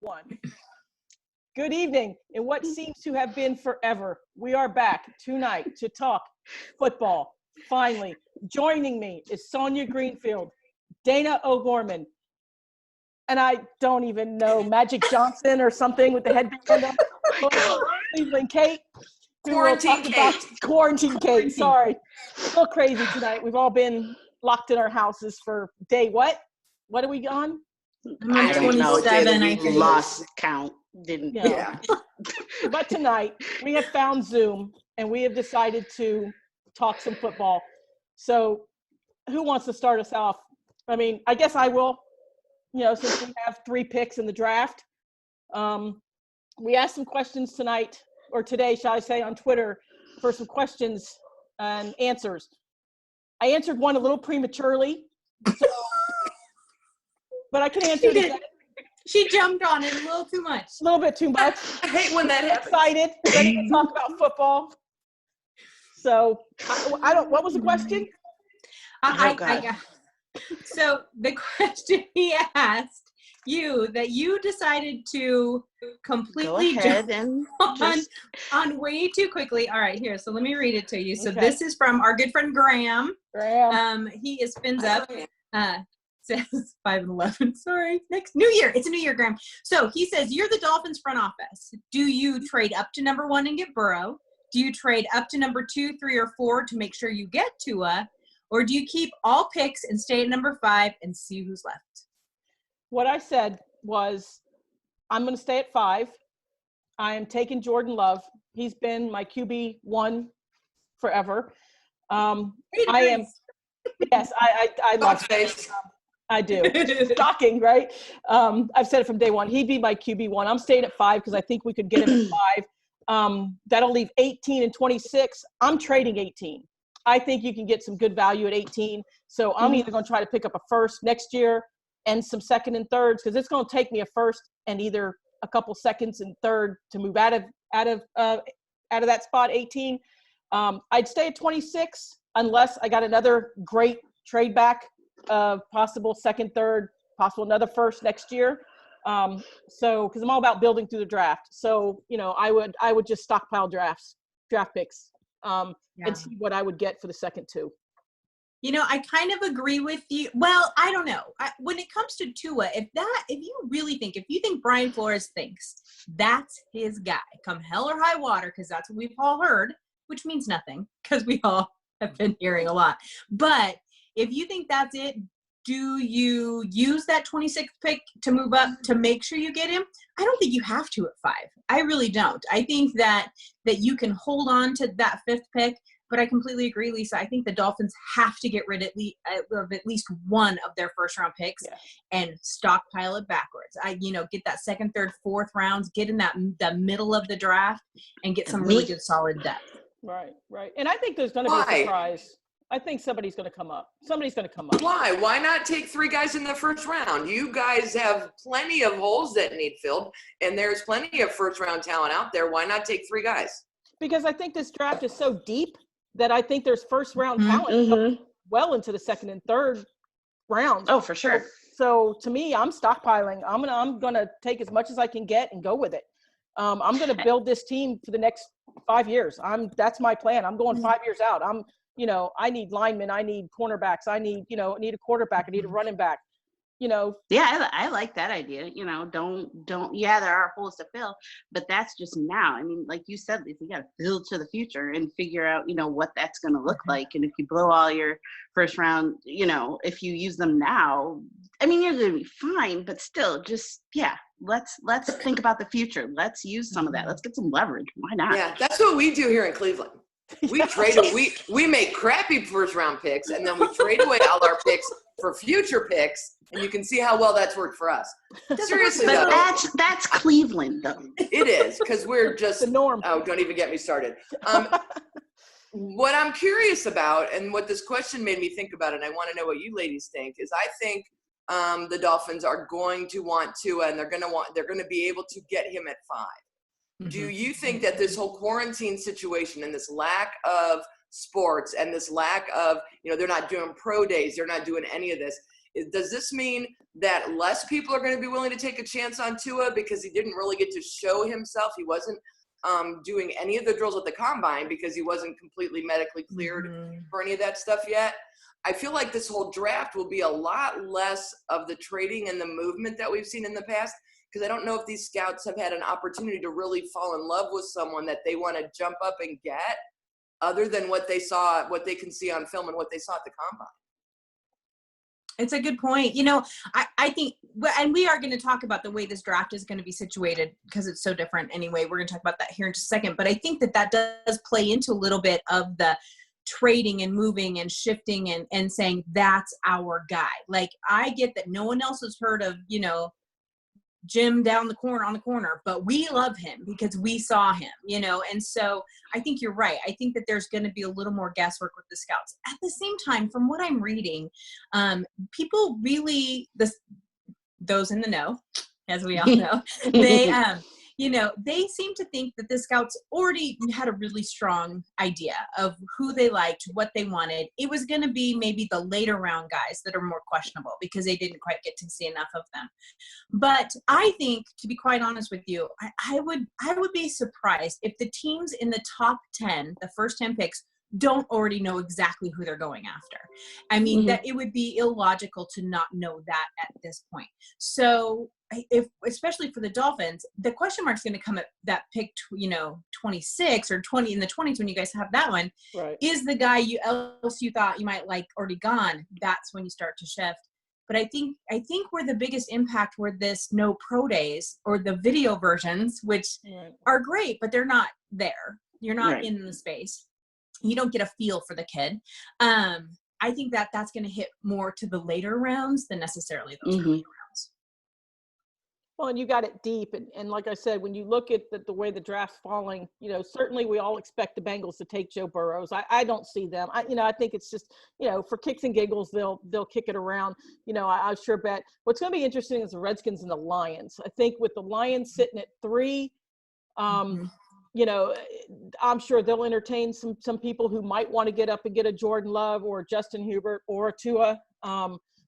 One. Good evening. In what seems to have been forever, we are back tonight to talk football. Finally, joining me is Sonia Greenfield, Dana O'Gorman, and I don't even know, Magic Johnson or something with the headband on. Cleveland Kate. Quarantine Kate, sorry. A little crazy tonight. We've all been locked in our houses for day what? What are we on? I don't know. 27, I We lost count. Didn't. Yeah. But tonight we have found Zoom and we have decided to talk some football. So who wants to start us off? I mean, I guess I will, since we have 3 picks in the draft. We asked some questions tonight, or today, shall I say, on Twitter for some questions and answers. I answered one a little prematurely, but I can answer it again. She jumped on it a little too much. A little bit too much. I hate when that happens. Excited, ready to talk about football. So, what was the question? So the question he asked you, that you decided to completely jump on way too quickly. All right, here. So let me read it to you. So This is from our good friend Graham. He spins up. Says 5 and 11. Sorry. Next New Year. It's a New Year, Graham. So he says, you're the Dolphins front office. Do you trade up to number 1 and get Burrow? Do you trade up to number 2, 3, or 4 to make sure you get Tua? Or do you keep all picks and stay at number 5 and see who's left? What I said was, I'm going to stay at 5. I am taking Jordan Love. He's been my QB1 forever. I am. Yes, I love it. I do. Shocking, right? I've said it from day one. He'd be my QB1. I'm staying at 5 because I think we could get him at 5. That'll leave 18 and 26. I'm trading 18. I think you can get some good value at 18. So I'm either going to try to pick up a first next year and some second and thirds, because it's going to take me a first and either a couple seconds and third to move out of that spot 18. I'd stay at 26 unless I got another great trade back. Possible second, third, possible another first next year. So, because I'm all about building through the draft. So, I would just stockpile draft picks, and see what I would get for the second 2. I kind of agree with you. Well, I don't know. When it comes to Tua, if you think Brian Flores thinks that's his guy, come hell or high water, because that's what we've all heard, which means nothing, because we all have been hearing a lot. But if you think that's it, do you use that 26th pick to move up to make sure you get him? I don't think you have to at 5. I really don't. I think that you can hold on to that 5th pick, but I completely agree, Lisa. I think the Dolphins have to get rid of at least one of their first-round picks and stockpile it backwards. Get that second, third, 4th rounds, get in the middle of the draft, and get some really good solid depth. Right. And I think there's going to be a surprise. I think somebody's going to come up. Why? Why not take 3 guys in the first round? You guys have plenty of holes that need filled, and there's plenty of first-round talent out there. Why not take 3 guys? Because I think this draft is so deep that I think there's first-round talent well into the second and third rounds. Oh, for sure. So to me, I'm stockpiling. I'm gonna take as much as I can get and go with it. I'm gonna build this team for the next 5 years. That's my plan. I'm going 5 years out. I need linemen, I need cornerbacks, I need a quarterback, I need a running back, Yeah, I like that idea. Don't, there are holes to fill, but that's just now. I mean, like you said, Lisa, you got to build to the future and figure out, what that's going to look like. And if you blow all your first round, if you use them now, I mean, you're going to be fine, but still just, let's think about the future. Let's use some of that. Let's get some leverage. Why not? Yeah, that's what we do here in Cleveland. We we make crappy first round picks, and then we trade away all our picks for future picks, and you can see how well that's worked for us. Seriously, but that's Cleveland, though. It is, because we're just the norm. Oh, don't even get me started. What I'm curious about, and what this question made me think about, and I want to know what you ladies think, is I think the Dolphins are going to want Tua, and they're going to be able to get him at 5. Do you think that this whole quarantine situation and this lack of sports and this lack of, they're not doing pro days, they're not doing any of this, Does this mean that less people are going to be willing to take a chance on Tua because he didn't really get to show himself? He wasn't doing any of the drills at the combine because he wasn't completely medically cleared for any of that stuff yet. I feel like this whole draft will be a lot less of the trading and the movement that we've seen in the past, because I don't know if these scouts have had an opportunity to really fall in love with someone that they want to jump up and get, other than what they saw, what they can see on film and what they saw at the combine. It's a good point. You know, I think, and we are going to talk about the way this draft is going to be situated because it's so different anyway. We're going to talk about that here in just a second. But I think that does play into a little bit of the trading and moving and shifting and saying, that's our guy. Like, I get that no one else has heard of, you know, Jim down the corner on the corner, but we love him because we saw him, you know? And so I think you're right. I think that there's going to be a little more guesswork with the scouts. At the same time, from what I'm reading, people really, those in the know, as we all know, they, you know, they seem to think that the scouts already had a really strong idea of who they liked, what they wanted. It was going to be maybe the later round guys that are more questionable because they didn't quite get to see enough of them. But I think, to be quite honest with you, I would be surprised if the teams in the top 10, the first 10 picks, don't already know exactly who they're going after. I mean, that it would be illogical to not know that at this point. So if, especially for the Dolphins, the question mark is going to come at that pick, you know, 26 or 20 in the 20s when you guys have that one. Right. Is the guy else you thought you might like already gone? That's when you start to shift. But I think where the biggest impact were this no pro days or the video versions, which are great, but they're not there. You're not in the space. You don't get a feel for the kid. I think that's going to hit more to the later rounds than necessarily those early rounds. Well, and you got it deep. And like I said, when you look at the way the draft's falling, you know, certainly we all expect the Bengals to take Joe Burrows. I don't see them. I think it's just, you know, for kicks and giggles, they'll kick it around. You know, I sure bet. What's going to be interesting is the Redskins and the Lions. I think with the Lions sitting at 3, you know, I'm sure they'll entertain some people who might want to get up and get a Jordan Love or Justin Herbert or a Tua.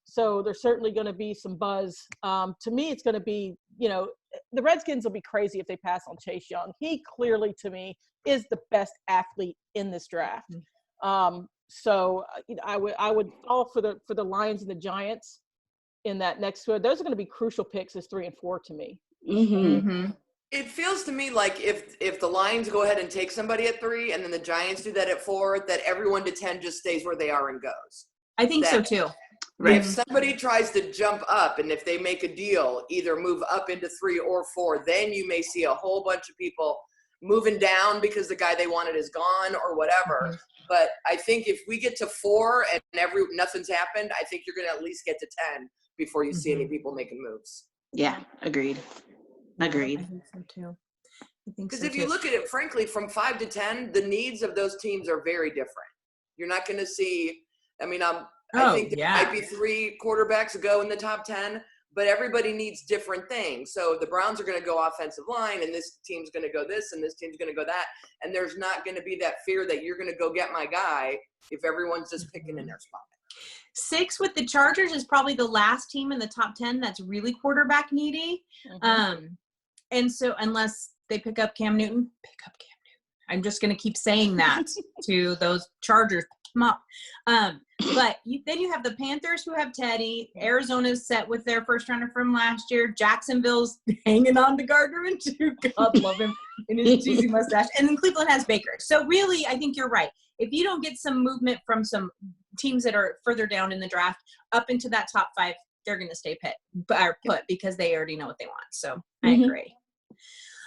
So there's certainly going to be some buzz. To me, it's going to be, you know, the Redskins will be crazy if they pass on Chase Young. He clearly, to me, is the best athlete in this draft. So you know, I would fall for the Lions and the Giants in that next one. Those are going to be crucial picks as 3 and 4 to me. It feels to me like if the Lions go ahead and take somebody at 3 and then the Giants do that at 4, that everyone to 10 just stays where they are and goes. I think so too. If somebody tries to jump up and if they make a deal, either move up into 3 or 4, then you may see a whole bunch of people moving down because the guy they wanted is gone or whatever. But I think if we get to 4 and nothing's happened, I think you're going to at least get to 10 before you see any people making moves. Yeah, agreed. I think so too. Because if you look at it, frankly, from 5 to 10, the needs of those teams are very different. You're not going to see, I mean, I think there might be 3 quarterbacks go in the top 10, but everybody needs different things. So the Browns are going to go offensive line, and this team's going to go this, and this team's going to go that. And there's not going to be that fear that you're going to go get my guy if everyone's just picking in their spot. 6 with the Chargers is probably the last team in the top 10 that's really quarterback needy. And so unless they pick up Cam Newton. I'm just going to keep saying that to those Chargers. Come up. But then you have the Panthers who have Teddy. Arizona's set with their first runner from last year. Jacksonville's hanging on to Gardner Minshew. God love him in his cheesy mustache. And then Cleveland has Baker. So really, I think you're right. If you don't get some movement from some teams that are further down in the draft up into that top 5, they're going to stay put because they already know what they want. So I agree.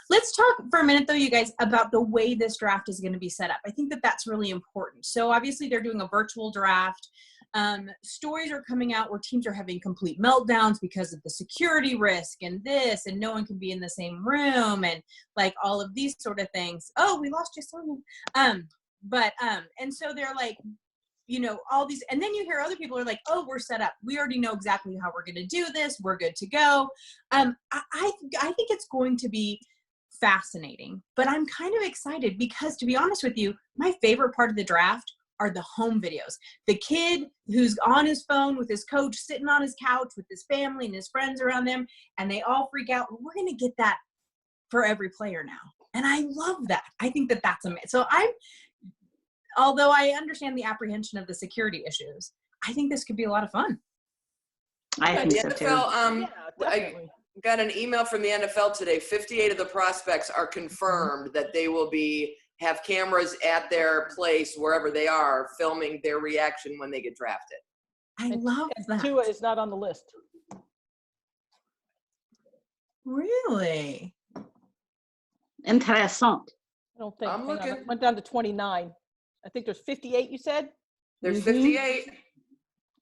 Let's talk for a minute, though, you guys, about the way this draft is going to be set up. I think that that's really important. So obviously they're doing a virtual draft. Stories are coming out where teams are having complete meltdowns because of the security risk and this, and no one can be in the same room and like all of these sort of things. Oh, we lost Jason. And so they're like, you know, all these, and then you hear other people are like, oh, we're set up. We already know exactly how we're going to do this. We're good to go. I think it's going to be fascinating, but I'm kind of excited because, to be honest with you, my favorite part of the draft are the home videos. The kid who's on his phone with his coach, sitting on his couch with his family and his friends around them, and they all freak out. We're going to get that for every player now. And I love that. I think that that's amazing. So although I understand the apprehension of the security issues, I think this could be a lot of fun. I think The so too. NFL, Yeah, I definitely. got an email from the NFL today. 58 of the prospects are confirmed that they will have cameras at their place, wherever they are, filming their reaction when they get drafted. I love that. Tua is not on the list. Really? Interessant. I don't think. I'm hang on, looking. it went down to 29. I think there's 58, you said? There's Mhm. 58.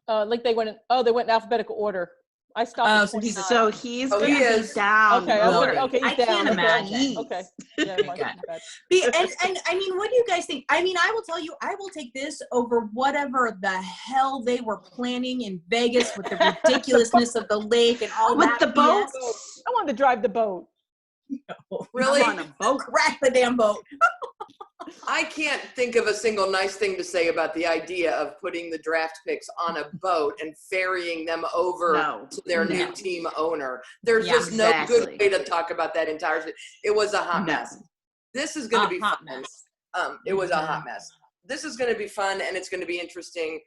Like they went in alphabetical order. I stopped at So he's 29. So he's Oh, gonna he be is. down. Okay, lower. okay, he's I down. can't Okay. imagine. Okay. Yeah, my God. bad. And I mean, what do you guys think? I mean, I will tell you, I will take this over whatever the hell they were planning in Vegas with the ridiculousness of the lake and all With that the BS. boat. I wanted to drive the boat. Really? I'm on a boat. Crack the damn boat. I can't think of a single nice thing to say about the idea of putting the draft picks on a boat and ferrying them over No, to their no. new team owner. There's Yeah, just no good exactly. way to talk about that entire thing. It was a hot No. mess. This is going to be hot fun. mess. It was a Mhm. hot mess. This is going to be fun and it's going to be interesting.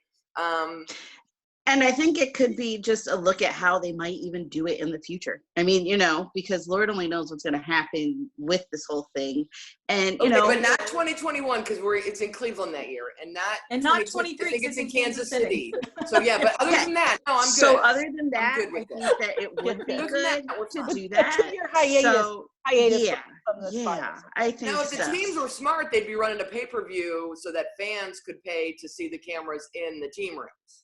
And I think it could be just a look at how they might even do it in the future. I mean, because Lord only knows what's going to happen with this whole thing. And, Okay, but not 2021 because it's in Cleveland that year, and not 23 I think because it's in Kansas City. So yeah, but other Yeah. than that, no, I'm good. So other than that, good I with think it. that it would be Other than good that, we're to fine. do A that. 2-year hiatus. So, hiatus yeah, from this yeah, virus. I think Now, if the so. teams were smart, they'd be running a pay-per-view so that fans could pay to see the cameras in the team rooms.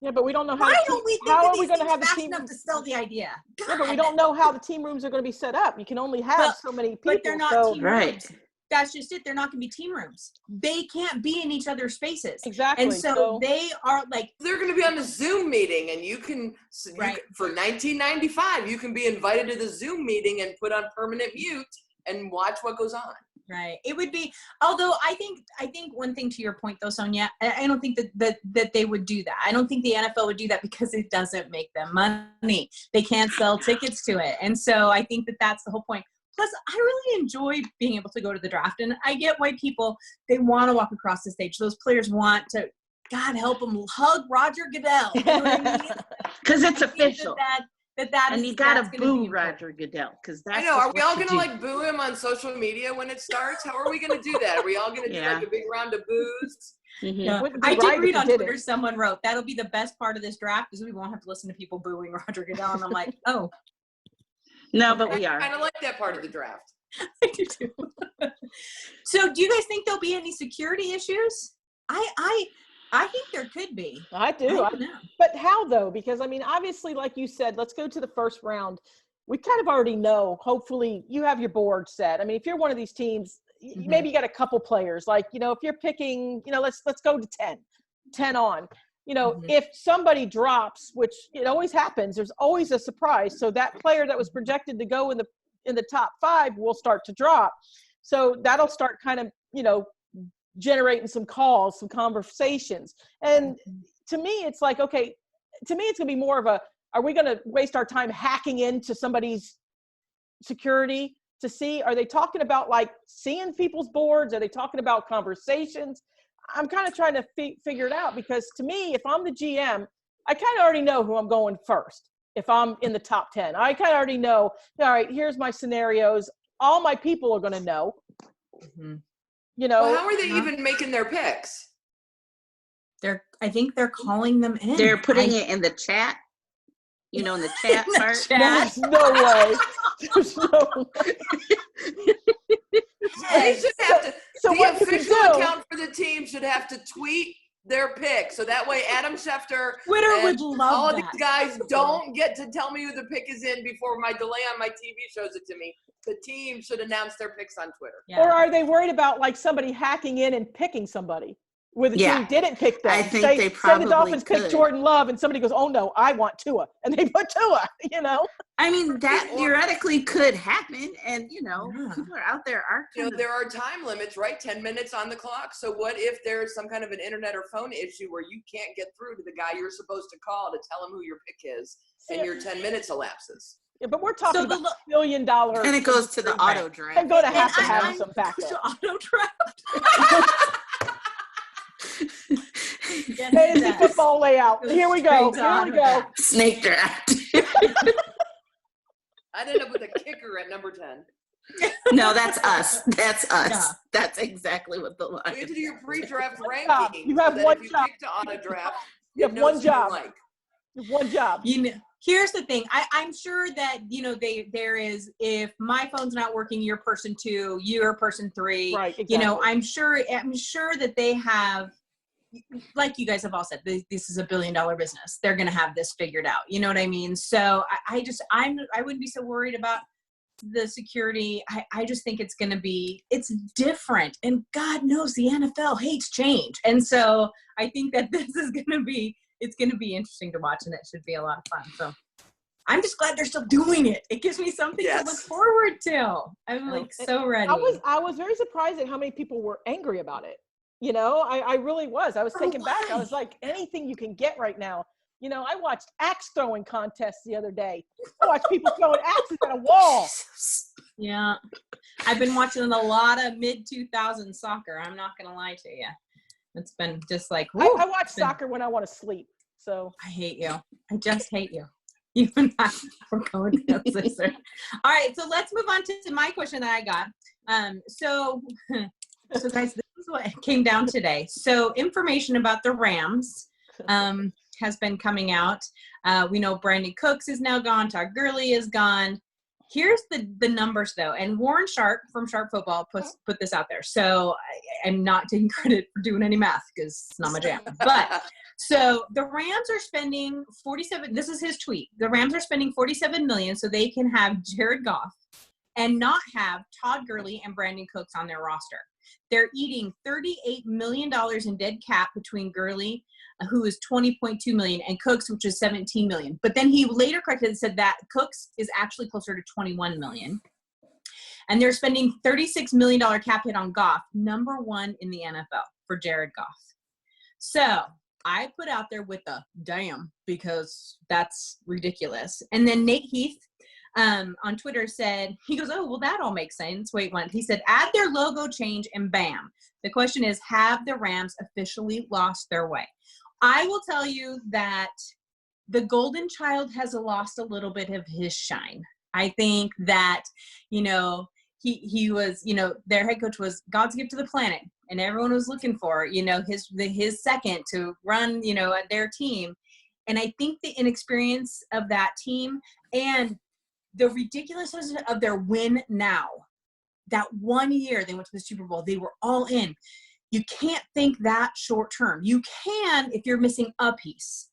Yeah, but we don't know how. Why the team- don't we think how of are we these going to things have the fast team? enough to sell the idea? Yeah, but we God. don't know how the team rooms are going to be set up. You can only have But- so many people. But they're not so, team Right. rooms. That's just it. They're not going to be team rooms. They can't be in each other's spaces. Exactly. And so they are like, They're going to be on the Zoom meeting, and Right. for $19.95, you can be invited to the Zoom meeting and put on permanent mute and watch what goes on. right. It would be, although I think one thing to your point though, Sonia, I don't think that they would do that. I don't think the NFL would do that because it doesn't make them money. They can't sell tickets to it. And so I think that that's the whole point. Plus, I really enjoy being able to go to the draft, and I get why people, they want to walk across the stage. Those players want to, God help them, hug Roger Goodell. You know what I mean? Because it's I think official. that And is- you got that's to gonna be boo important. Roger Goodell. Because that's I know. just Are we what all you going to do. boo him on social media when it starts? How are we going to do that? Are we all going to do Yeah. like a big round of boos? Mhm. Yeah. Wouldn't be I right did if read you on did Twitter, it. someone wrote, that'll be the best part of this draft is we won't have to listen to people booing Roger Goodell. And I'm like, oh, No, but I we are. kind of like that part of the draft. I do too. So do you guys think there'll be any security issues? I think there could be. I I do. don't know. But how though? Because I mean, obviously, like you said, let's go to the first round. We kind of already know. Hopefully, you have your board set. I mean, if you're one of these teams, Mhm. maybe you got a couple players. Like, if you're picking, let's go to 10 on. Mhm. If somebody drops, which it always happens, there's always a surprise. So that player that was projected to go in the top 5 will start to drop. So that'll start kind of, generating some calls, some conversations. And to me, it's like, okay, to me, it's going to be more of are we going to waste our time hacking into somebody's security to see, are they talking about like seeing people's boards? Are they talking about conversations? I'm kind of trying to figure it out, because to me, if I'm the GM, I kind of already know who I'm going first. If I'm in the top 10, I kind of already know, all right, here's my scenarios. All my people are going to know, Mhm. Well, how are they Yeah. even making their picks? I think they're calling them in. They're putting it in the chat. In the chat In the part. chat. There's no way. There's no way. They should have to. So The what you can official do, account for the team should have to tweet their pick, so that way Adam Schefter Twitter and would love all of that. these guys don't get to tell me who the pick is in before my delay on my TV shows it to me. The team should announce their picks on Twitter. Yeah. or are they worried about like somebody hacking in and picking somebody? where the Yeah. team didn't pick them. I think say, they say probably the Dolphins pick could. Jordan Love and somebody goes, oh no, I want Tua. And they put Tua, you know? I mean, that theoretically could happen. And, you know, Yeah. people are out there are You kind know, of, there are time limits, right? 10 minutes on the clock. So what if there's some kind of an internet or phone issue where you can't get through to the guy you're supposed to call to tell him who your pick is, and your 10 minutes elapses? Yeah, but we're talking So the about $1 billion. and it goes to the auto I'm draft. going to And have to have I'm- some backup. to auto draft. Yes, Fantasy yes. football layout. Here we go. Straight to Here we auto go. draft. Snake draft. I'd end up with a kicker at number 10. No, that's us. That's us. Yeah. That's exactly what the You line have to do your pre-draft job. ranking. You have so that one if you job. pick to auto draft, You it have knows one who you job. like. One job. You know, here's the thing. I'm sure that, you know, there is, if my phone's not working, you're person 2, you're person 3. Right, exactly. You know, I'm sure that they have, like you guys have all said, this is $1 billion business. They're going to have this figured out. You know what I mean? So I wouldn't be so worried about the security. I just think it's different, and God knows the NFL hates change. And so I think that it's going to be interesting to watch, and it should be a lot of fun. So I'm just glad they're still doing it. It gives me something to look Yes. forward to. I'm like so ready. I was very surprised at how many people were angry about it. You know, I really was. I was taken back. I was like, anything you can get right now. You know, I watched axe throwing contests the other day. I watched people throwing axes at a wall. Yeah. I've been watching a lot of mid-2000s soccer. I'm not going to lie to you. It's been just like, I woo, watch it's been- soccer when I want to sleep. So I hate you. I just hate you. You and I are going down, sister. All right, so let's move on to my question that I got. So guys, this is what came down today. So information about the Rams has been coming out. We know Brandon Cooks is now gone. Todd Gurley is gone. Here's the numbers, though. And Warren Sharp from Sharp Football put this out there. So I'm not taking credit for doing any math because it's not my jam. But so the Rams are spending 47. This is his tweet. The Rams are spending $47 million so they can have Jared Goff and not have Todd Gurley and Brandon Cooks on their roster. They're eating $38 million in dead cap between Gurley, who is $20.2 million, and Cooks, which is $17 million. But then he later corrected and said that Cooks is actually closer to $21 million. And they're spending $36 million cap hit on Goff, number 1 in the NFL for Jared Goff. So I put out there with the damn, because that's ridiculous. And then Nate Heath on Twitter said, he goes, oh, well, that all makes sense. Wait, one. He said, add their logo change and bam. The question is, have the Rams officially lost their way? I will tell you that the golden child has lost a little bit of his shine. I think that, you know, he was, you know, their head coach was God's gift to the planet, and everyone was looking for, you know, his second to run, you know, their team. And I think the inexperience of that team and the ridiculousness of their win now, that 1 year they went to the Super Bowl, they were all in. You can't think that short term. You can if you're missing a piece,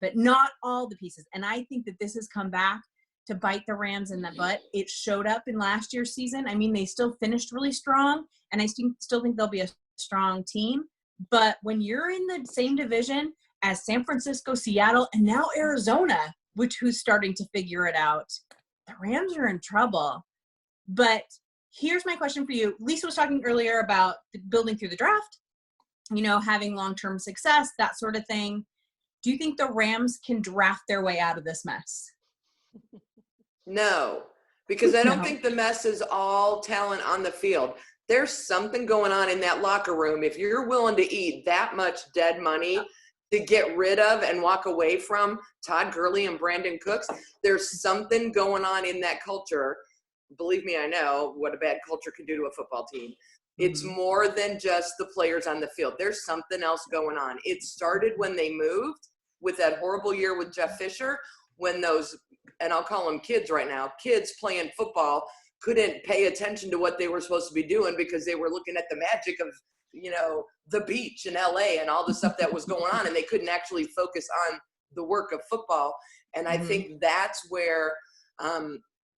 but not all the pieces. And I think that this has come back to bite the Rams in the butt. It showed up in last year's season. I mean, they still finished really strong, and I still think they'll be a strong team. But when you're in the same division as San Francisco, Seattle, and now Arizona, who's starting to figure it out, the Rams are in trouble. But here's my question for you. Lisa was talking earlier about building through the draft, you know, having long-term success, that sort of thing. Do you think the Rams can draft their way out of this mess? No, because I don't No. think the mess is all talent on the field. There's something going on in that locker room. If you're willing to eat that much dead money to get rid of and walk away from Todd Gurley and Brandon Cooks, there's something going on in that culture. Believe me, I know what a bad culture can do to a football team. It's more than just the players on the field. There's something else going on. It started when they moved with that horrible year with Jeff Fisher, when those, and I'll call them kids right now, kids playing football couldn't pay attention to what they were supposed to be doing because they were looking at the magic of, you know, the beach in LA and all the stuff that was going on, and they couldn't actually focus on the work of football. And I think that's where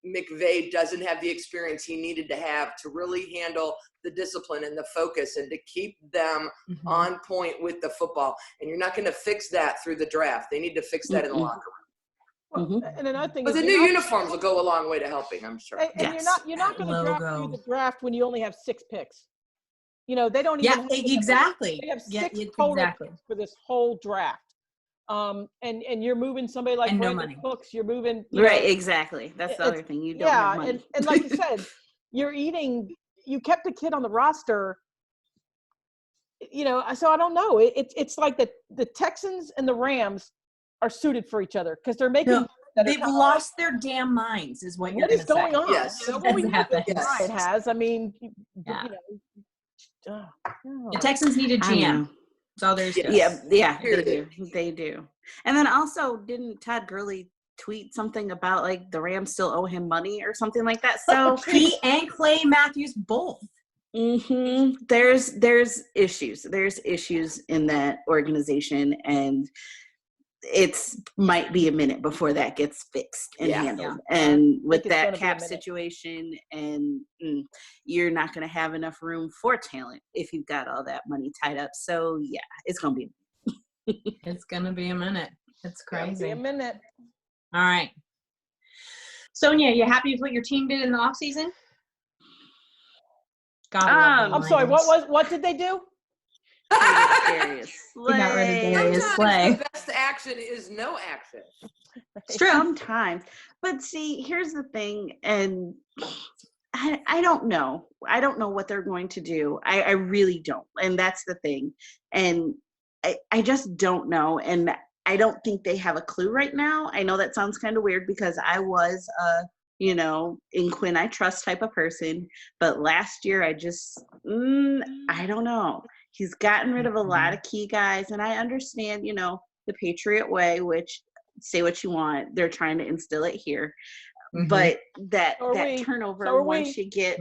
McVay doesn't have the experience he needed to have to really handle the discipline and the focus and to keep them on point with the football. And you're not going to fix that through the draft. They need to fix that in the locker room. Well, and another thing But is the new uniforms will go a long way to helping, I'm sure. and you're not going to draft through the draft when you only have 6 picks. You know, they don't even exactly. They have 6 total picks for this whole draft. And you're moving somebody like Brandon Cooks, you're moving right, exactly. That's the other thing. You don't have money. And like you said, you kept a kid on the roster, you know, so I don't know. It's like the Texans and the Rams are suited for each other because they're making they've lost their damn minds is what you're going to say. What is going on? Yes. You know, well, we know Brian has. I mean, you know, the Texans need a GM. So there's they do. And then also, didn't Todd Gurley tweet something about like the Rams still owe him money or something like that? So he and Clay Matthews both. There's issues in that organization, and might be a minute before that gets fixed and handled. And with that cap situation, and you're not going to have enough room for talent if you've got all that money tied up. So yeah, it's going to be. It's going to be a minute. It's crazy. Be a minute. All right. Sonia, you happy with what your team did in the off season? I'm sorry. What did they do? Darius Slay. The best action is no action. It's true. Sometimes. But see, here's the thing, and I don't know. I don't know what they're going to do. I really don't. And that's the thing. And I just don't know. And I don't think they have a clue right now. I know that sounds kind of weird because I was in Quinn I trust type of person. But last year I just, I don't know. He's gotten rid of a lot of key guys. And I understand, the Patriot way, which say what you want. They're trying to instill it here. But that turnover, once you get,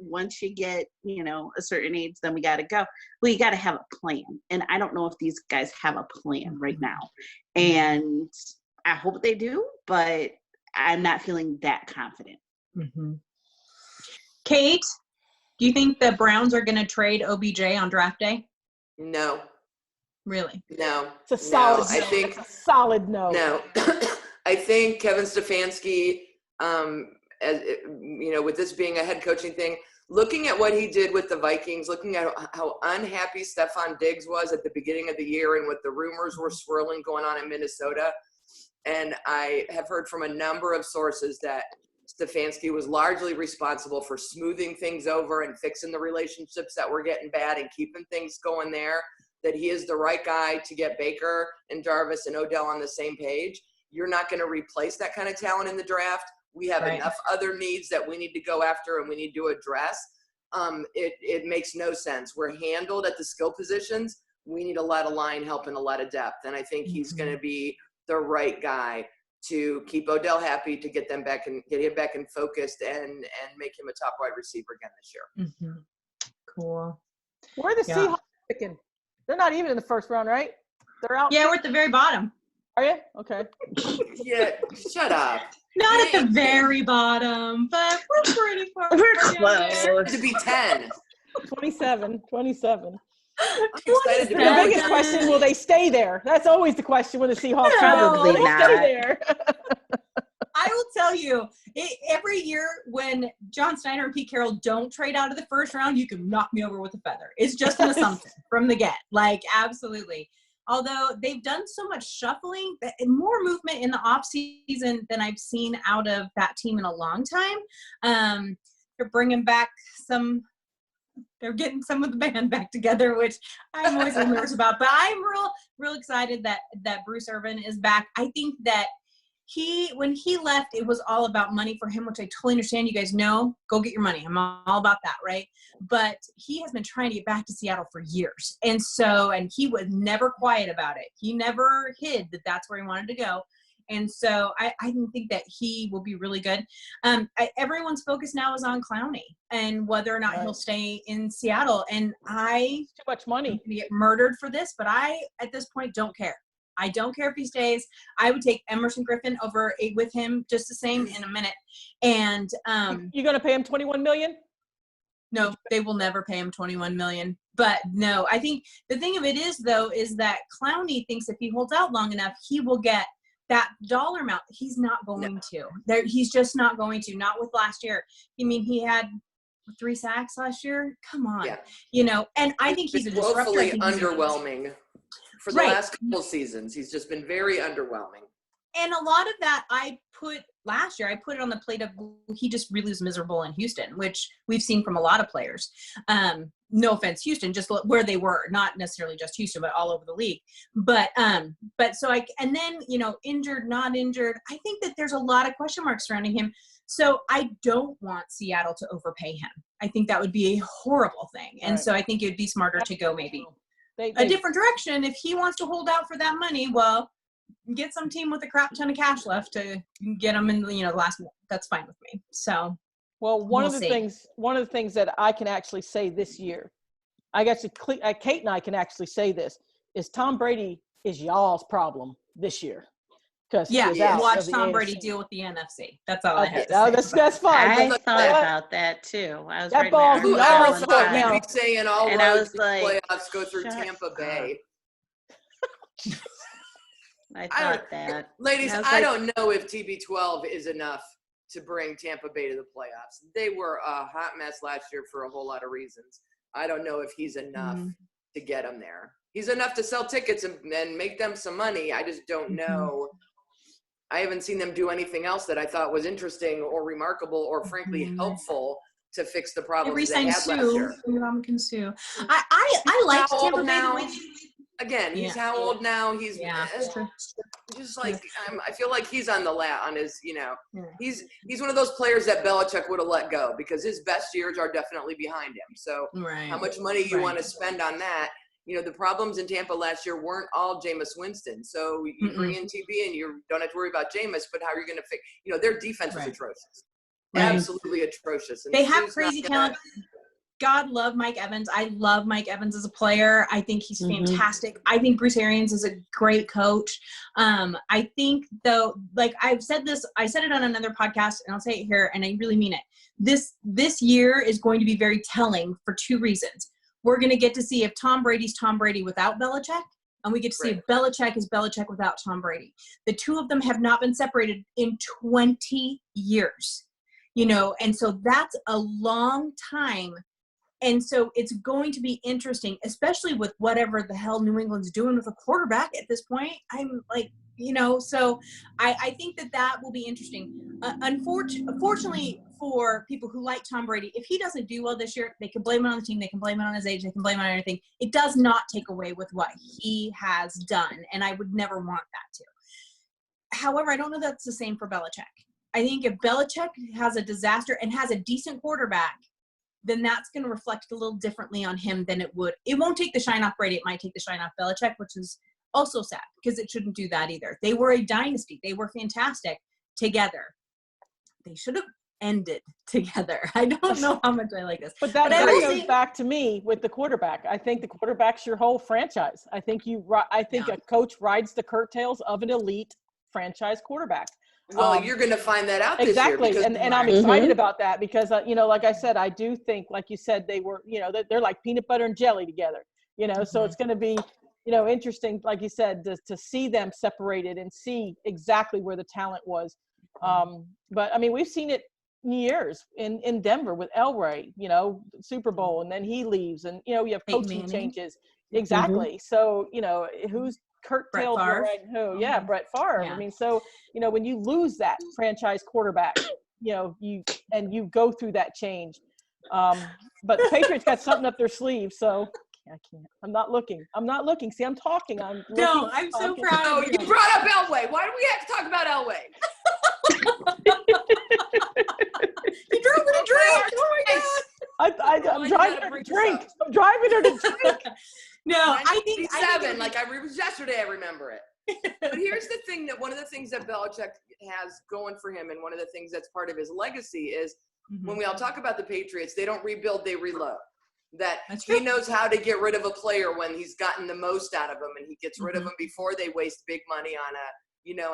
once you get, a certain age, then we got to go. Well, you got to have a plan. And I don't know if these guys have a plan right now. And I hope they do, but I'm not feeling that confident. Kate, do you think the Browns are going to trade OBJ on draft day? No. Really? No. It's a solid no. I think it's a solid no. No. I think Kevin Stefanski, with this being a head coaching thing, looking at what he did with the Vikings, looking at how unhappy Stephon Diggs was at the beginning of the year and what the rumors were swirling going on in Minnesota. And I have heard from a number of sources that Stefanski was largely responsible for smoothing things over and fixing the relationships that were getting bad and keeping things going there, that he is the right guy to get Baker and Jarvis and Odell on the same page. You're not going to replace that kind of talent in the draft. We have enough other needs that we need to go after and we need to address. It makes no sense. We're handled at the skill positions. We need a lot of line help and a lot of depth. And I think he's going to be the right guy to keep Odell happy, to get them back and get him back and focused and make him a top wide receiver again this year. Cool. Where are the Seahawks picking? They're not even in the first round, right? They're out. Yeah, we're at the very bottom. Are you? Okay. Yeah, shut up. Not at the very bottom, but we're pretty far. We're close. To be 10. 27. I'm excited to be The biggest question, will they stay there? That's always the question when the Seahawks Probably will not. they stay there. I will tell you, every year when John Snyder and Pete Carroll don't trade out of the first round, you can knock me over with a feather. It's just an assumption from the get. Like, absolutely. Although they've done so much shuffling and more movement in the offseason than I've seen out of that team in a long time. They're bringing back they're getting some of the band back together, which I'm always nervous about. But I'm real excited that Bruce Irvin is back. I think that when he left, it was all about money for him, which I totally understand. You guys know, go get your money. I'm all about that, right? But he has been trying to get back to Seattle for years. And he was never quiet about it. He never hid that that's where he wanted to go. And so I think that he will be really good. Everyone's focus now is on Clowney and whether or not he'll stay in Seattle. And too much money. I'm gonna get murdered for this, but I, at this point, don't care. I don't care if he stays. I would take Emerson Griffin over with him just the same in a minute. And You're going to pay him $21 million? no, they will never pay him $21 million. But no, I think the thing of it is, though, is that Clowney thinks if he holds out long enough, he will get that dollar amount. He's not going to. He's just not going to. Not with last year. I mean, he had 3 sacks last year. Come on, you know. And I think he's a disruptor. Woefully underwhelming for the last couple seasons. He's just been very underwhelming. And a lot of that last year, I put it on the plate of he just really was miserable in Houston, which we've seen from a lot of players. No offense, Houston, just where they were, not necessarily just Houston, but all over the league. But so and then, you know, injured, not injured. I think that there's a lot of question marks surrounding him. So I don't want Seattle to overpay him. I think that would be a horrible thing. And so I think it'd be smarter to go maybe a different direction. If he wants to hold out for that money, well, get some team with a crap ton of cash left to get them in, you know, the last. That's fine with me. So, well, one of the things that I can actually say this year, I guess Kate and I can actually say this, is Tom Brady is y'all's problem this year. Watch Tom Brady deal with the NFC. That's all I have to say. That's fine. I thought about that too. I was that ball's Whoever thought now. you'd be saying all roads to playoffs go through Tampa Bay. I thought that. Ladies, I don't know if TB12 is enough to bring Tampa Bay to the playoffs. They were a hot mess last year for a whole lot of reasons. I don't know if he's enough to get them there. He's enough to sell tickets and make them some money. I just don't know. I haven't seen them do anything else that I thought was interesting or remarkable or frankly helpful to fix the problems they had last year. Sue. I like Tampa now. Bay. Again, he's how old now? He's just like I feel like he's on his, you know, he's one of those players that Belichick would have let go because his best years are definitely behind him. So how much money you want to spend on that? You know, the problems in Tampa last year weren't all Jameis Winston. So you bring in TB and you don't have to worry about Jameis, but how are you going to fix? You know, their defense was atrocious, absolutely atrocious. And they have crazy talent. God love Mike Evans. I love Mike Evans as a player. I think he's fantastic. I think Bruce Arians is a great coach. I think though, like I said it on another podcast and I'll say it here and I really mean it. This year is going to be very telling for 2 reasons. We're going to get to see if Tom Brady's Tom Brady without Belichick, and we get to see if Belichick is Belichick without Tom Brady. The 2 of them have not been separated in 20 years, you know, and so that's a long time. And so it's going to be interesting, especially with whatever the hell New England's doing with a quarterback at this point. I'm like, you know, so I think that will be interesting. Unfortunately for people who like Tom Brady, if he doesn't do well this year, they can blame it on the team. They can blame it on his age. They can blame it on everything. It does not take away with what he has done. And I would never want that to. However, I don't know that's the same for Belichick. I think if Belichick has a disaster and has a decent quarterback, then that's going to reflect a little differently on him than it would. It won't take the shine off Brady. It might take the shine off Belichick, which is also sad because it shouldn't do that either. They were a dynasty. They were fantastic together. They should have ended together. I don't know how much I like this. But that goes back to me with the quarterback. I think the quarterback's your whole franchise. I think a coach rides the curtails of an elite franchise quarterback. Well, you're going to find that out this year. Exactly. And I'm excited about that because, you know, like I said, I do think, like you said, they were, you know, they're like peanut butter and jelly together, you know, so it's going to be, you know, interesting, like you said, to see them separated and see exactly where the talent was. But I mean, we've seen it years in Denver with Elway, you know, Super Bowl, and then he leaves and, you know, you have coaching changes. Exactly. So, you know, who's curtailed who? Yeah, Brett Favre. I mean, so, you know, when you lose that franchise quarterback, you know, you go through that change. But the Patriots got something up their sleeve, so I can't. I'm not looking. See, I'm talking. I'm so proud. Oh, you brought up Elway. Why do we have to talk about Elway? You drove me to drink. Oh my God. I'm driving her to drink. I'm driving her to drink. No, I think 7. Like it was yesterday. I remember it. But here's the thing: that one of the things that Belichick has going for him, and one of the things that's part of his legacy is when we all talk about the Patriots, they don't rebuild, they reload. that That's he true. knows how to get rid of a player when he's gotten the most out of them, and he gets rid of Mhm. them before they waste big money on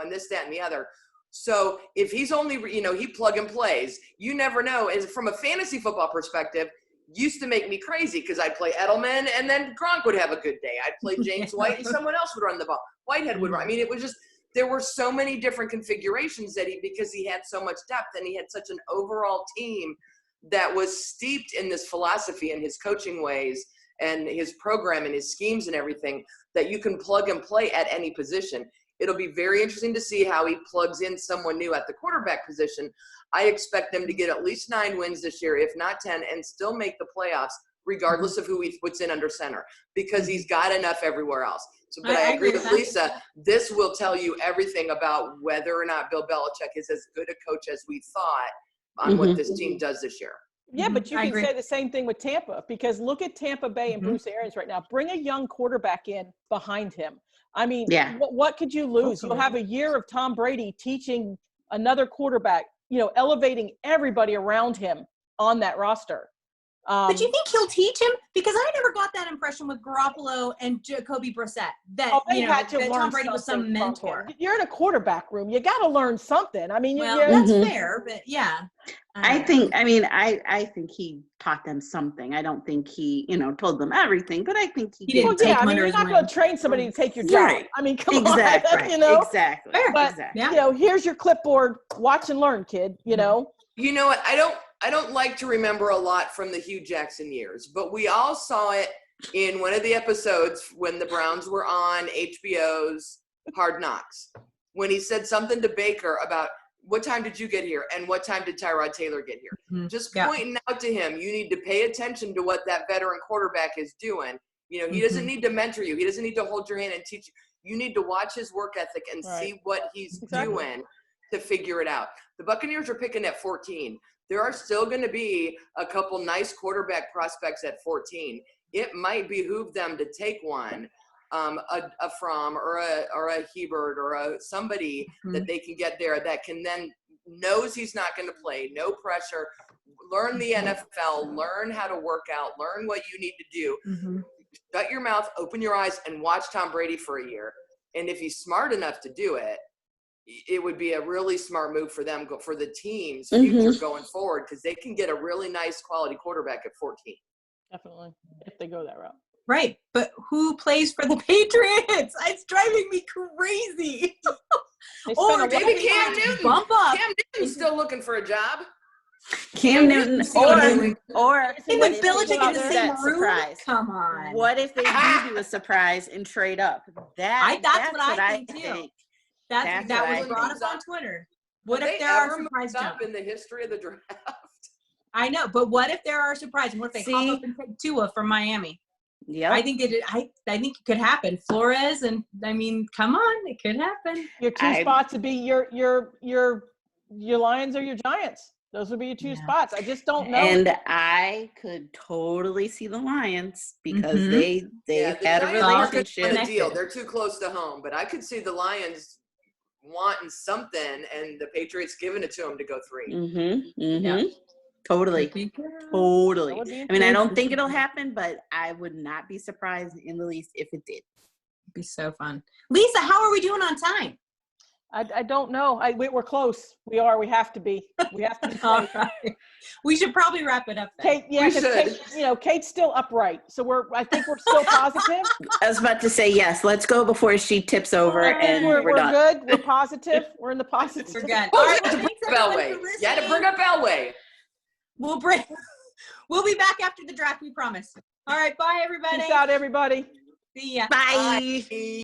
and this, that, and the other. So if he's only, he plug and plays, you never know. And from a fantasy football perspective, used to make me crazy because I'd play Edelman and then Gronk would have a good day. I'd play James White and someone else would run the ball. Whitehead would run. I mean, it was just, there were so many different configurations that because he had so much depth and he had such an overall team that was steeped in this philosophy and his coaching ways and his program and his schemes and everything, that you can plug and play at any position. It'll be very interesting to see how he plugs in someone new at the quarterback position. I expect them to get at least 9 wins this year, if not 10, and still make the playoffs, regardless of who he puts in under center, because he's got enough everywhere else. So, but I agree with that. Lisa. This will tell you everything about whether or not Bill Belichick is as good a coach as we thought on what this team does this year. Yeah, but you I can agree. say the same thing with Tampa, because look at Tampa Bay and Bruce Arians right now. Bring a young quarterback in behind him. I mean, Yeah. what could you lose? You'll have a year of Tom Brady teaching another quarterback, elevating everybody around him on that roster. But you think he'll teach him? Because I never got that impression with Garoppolo and Jacoby Brissett that they had to that learn Tom Brady was some something from mentor. him. You're in a quarterback room. You got to learn something. I mean, Well, you're- that's fair, but yeah. I think he taught them something. I don't think he, told them everything, but I think he He did. didn't take I him mean, under you're his not wing. going to train somebody to take your job. Right. I mean, come Exactly. on, Exactly. Fair. But exactly. Yeah. here's your clipboard. Watch and learn, kid. You know what? I don't like to remember a lot from the Hugh Jackson years, but we all saw it in one of the episodes when the Browns were on HBO's Hard Knocks, when he said something to Baker about, what time did you get here? And what time did Tyrod Taylor get here? Mhm. Just Yeah. pointing out to him, you need to pay attention to what that veteran quarterback is doing. He doesn't need to mentor you. He doesn't need to hold your hand and teach you. You need to watch his work ethic and see what he's doing to figure it out. The Buccaneers are picking at 14. There are still going to be a couple nice quarterback prospects at 14. It might behoove them to take one, a Fromm or a Hebert or somebody that they can get there that can then knows he's not going to play, no pressure, learn the NFL, learn how to work out, learn what you need to do. Shut your mouth, open your eyes, and watch Tom Brady for a year. And if he's smart enough to do it, it would be a really smart move for them, for the team's future going forward, because they can get a really nice quality quarterback at 14. Definitely, if they go that route. Right, but who plays for the Patriots? It's driving me crazy. They spent Or a lot maybe of Cam time- Newton. Bump up. Cam Newton's still looking for a job. Cam Newton, or Hey, what with if they Belichick do in the that same room? surprise? Come on. What if they do a surprise and trade up? That's what I think, too. That's That what was I brought think. up on Twitter. What Have if they there are ever surprise moved up jumps? in the history of the draft? I know, but what if there are surprises? What if they hop up and take Tua from Miami? Yep. I think I think it could happen. Flores, and I mean, come on, it could happen. Your two spots would be your Lions or your Giants. Those would be your two spots. I just don't know. And I could totally see the Lions because they the had a Giants aren't gonna relationship. win a deal. They're too close to home, but I could see the Lions wanting something and the Patriots giving it to them to go 3. Totally. Totally. That would be I mean, I don't think it'll happen, but I would not be surprised in the least if it did. It'd be so fun. Lisa, how are we doing on time? I don't know. We're close. We are. We have to be. We have to be All close. right. We should probably wrap it up then. Kate, yeah, We because should. Kate's still upright. So I think we're still positive. I was about to say yes. Let's go before she tips over I think and we're done. good. We're positive. We're in the positive. We're good. Oh, All you right, had to well, bring thanks up everyone Elway. for You had to listening. bring up Elway. We'll be back after the draft, we promise. All right, bye everybody. Peace out, everybody. See ya. Bye. Bye.